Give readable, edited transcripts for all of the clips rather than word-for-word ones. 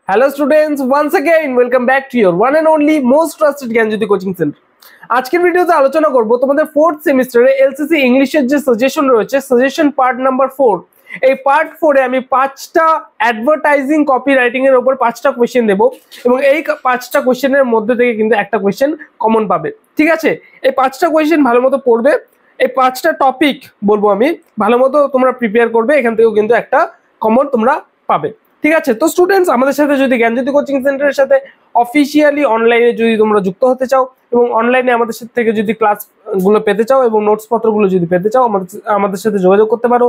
Hello students, once again welcome back to your one and only most trusted Gyanjyoti coaching centre. আজকের ভিডিওতে আলোচনা করব তোমাদের 4th সেমিস্টারে এলসিসি ইংলিশের যে সাজেশন রয়েছে, সাজেশন পার্ট নাম্বার 4। এই পার্ট 4 এ আমি 5টা অ্যাডভার্টাইজিং কপিরাইটিং এর উপর 5টা কোশ্চেন দেব এবং এই 5টা কোশ্চেনের মধ্যে থেকে কিন্তু একটা কোশ্চেন কমন পাবে। ঠিক আছে, এই 5টা কোশ্চেন ভালোমতো পড়বে, এই 5টা টপিক বলবো আমি, ভালোমতো তোমরা প্রিপেয়ার করবে, এখান থেকেও কিন্তু একটা কমন তোমরা পাবে। ঠিক আছে, তো স্টুডেন্টস আমাদের সাথে যদি জ্ঞানজ্যোতি কোচিং সেন্টারের সাথে অফিসিয়ালি অনলাইনে যদি তোমরা যুক্ত হতে চাও এবং অনলাইনে আমাদের সাথে থেকে যদি ক্লাসগুলো পেতে চাও এবং নোটস পত্রগুলো যদি পেতে চাও, আমাদের সাথে যোগাযোগ করতে পারো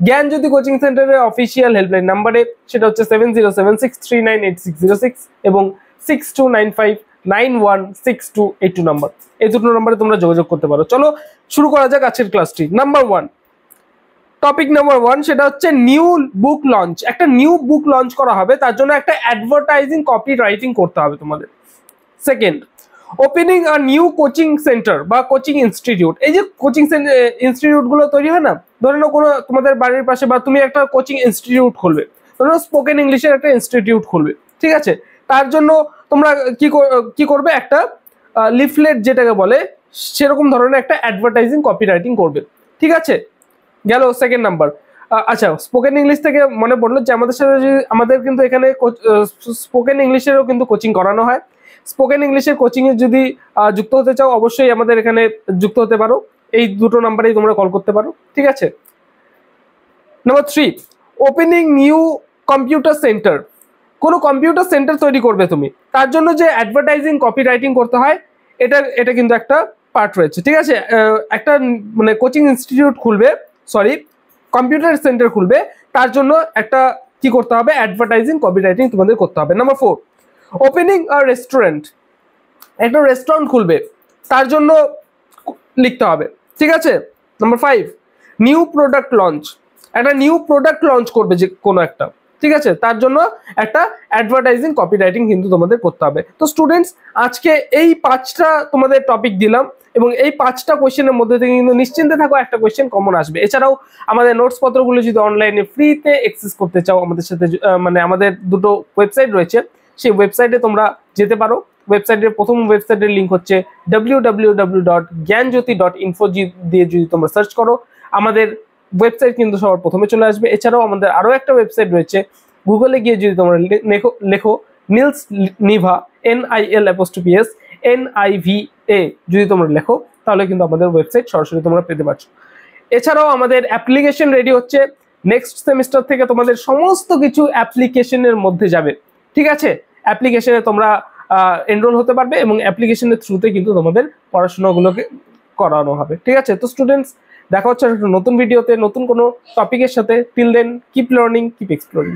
জ্ঞানজ্যোতি কোচিং সেন্টারের অফিসিয়াল হেল্পলাইন নাম্বারে। সেটা হচ্ছে 7076398606 এবং 6295916282 নাম্বার। এই দুটো নাম্বারে তোমরা যোগাযোগ করতে পারো। চলো শুরু করা যাক আজকের ক্লাসটি। নাম্বার 1, টপিক নাম্বার 1 সেটা হচ্ছে নিউ বুক লঞ্চ। একটা নিউ বুক লঞ্চ করা হবে, তার জন্য একটা অ্যাডভার্টাইজিং কপি রাইটিং করতে হবে তোমাদের। Second, opening a new coaching centre বা কোচিং ইনস্টিটিউট। এই যে কোচিং ইনস্টিটিউট গুলো তৈরি হয় না, ধরে নাও কোনো তোমাদের বাড়ির পাশে বা তুমি একটা কোচিং ইনস্টিটিউট খুলবে, ধরে নাও স্পোকেন ইংলিশের একটা ইনস্টিটিউট খুলবে। ঠিক আছে, তার জন্য তোমরা কি করবে, একটা লিফলেট যেটাকে বলে সেরকম ধরনের একটা অ্যাডভার্টাইজিং কপি রাইটিং করবে। ঠিক আছে, গেল সেকেন্ড নাম্বার। আচ্ছা, স্পোকেন ইংলিশ থেকে মনে পড়লো যে আমাদের কিন্তু এখানে স্পোকেন ইংলিশেরও কিন্তু কোচিং করানো হয়। স্পোকেন ইংলিশের কোচিং এ যদি যুক্ত হতে চাও, অবশ্যই আমাদের এখানে যুক্ত হতে পারো। এই দুটো নাম্বারেই তোমরা কল করতে পারো। ঠিক আছে, number 3, opening new computer centre. কোনো কম্পিউটার সেন্টার তৈরি করবে তুমি, তার জন্য যে অ্যাডভার্টাইজিং কপি রাইটিং করতে হয়, এটা কিন্তু একটা পার্ট রয়েছে। ঠিক আছে, একটা মানে কোচিং ইনস্টিটিউট খুলবে, সরি কম্পিউটার সেন্টার খুলবে, তার জন্য একটা কি করতে হবে, অ্যাডভার্টাইজিং কপি রাইটিং তোমাদের করতে হবে। Number 4, opening a restaurant. একটা রেস্টুরেন্ট খুলবে, তার জন্য লিখতে হবে। ঠিক আছে, নাম্বার 5, নিউ প্রোডাক্ট লঞ্চ। একটা নিউ প্রোডাক্ট লঞ্চ করবে যে কোনো একটা। ঠিক আছে, তার জন্য একটা অ্যাডভার্টাইজিং কপি রাইটিং কিন্তু তোমাদের করতে হবে। তো স্টুডেন্টস, আজকে এই 5টা তোমাদের টপিক দিলাম এবং এই 5টা কোয়েশ্চেনের মধ্যে থেকে কিন্তু নিশ্চিন্তে থাকো একটা কোয়েশ্চেন কমন আসবে। এছাড়াও আমাদের নোটস পত্রগুলো যদি অনলাইনে ফ্রিতে অ্যাক্সেস করতে চাও, আমাদের সাথে মানে আমাদের দুটো ওয়েবসাইট রয়েছে, সেই ওয়েবসাইটে তোমরা যেতে পারো। ওয়েবসাইটের প্রথম ওয়েবসাইটের লিঙ্ক হচ্ছে www.gyanjyoti.info দিয়ে যদি তোমরা সার্চ করো, আমাদের ওয়েবসাইট কিন্তু সবার প্রথমে চলে আসবে। এছাড়াও আমাদের আরো একটা ওয়েবসাইট রয়েছে, গুগলে গিয়ে যদি তোমরা লেখো নিলস নিভা NILS NIVA যদি তোমরা লেখো, তাহলে কিন্তু আমাদের ওয়েবসাইট সরাসরি তোমরা পেতে পারছো। এছাড়াও আমাদের অ্যাপ্লিকেশন রেডি হচ্ছে, নেক্সট সেমিস্টার থেকে তোমাদের সমস্ত কিছু অ্যাপ্লিকেশনের মধ্যে যাবে। ঠিক আছে, অ্যাপ্লিকেশনে তোমরা এনরোল হতে পারবে এবং অ্যাপ্লিকেশনের থ্রুতে কিন্তু তোমাদের পড়াশোনাগুলোকে করানো হবে। ঠিক আছে, তো স্টুডেন্টস দেখা হচ্ছে একটা নতুন ভিডিওতে নতুন কোনো টপিকের সাথে। Till then keep learning, keep exploring.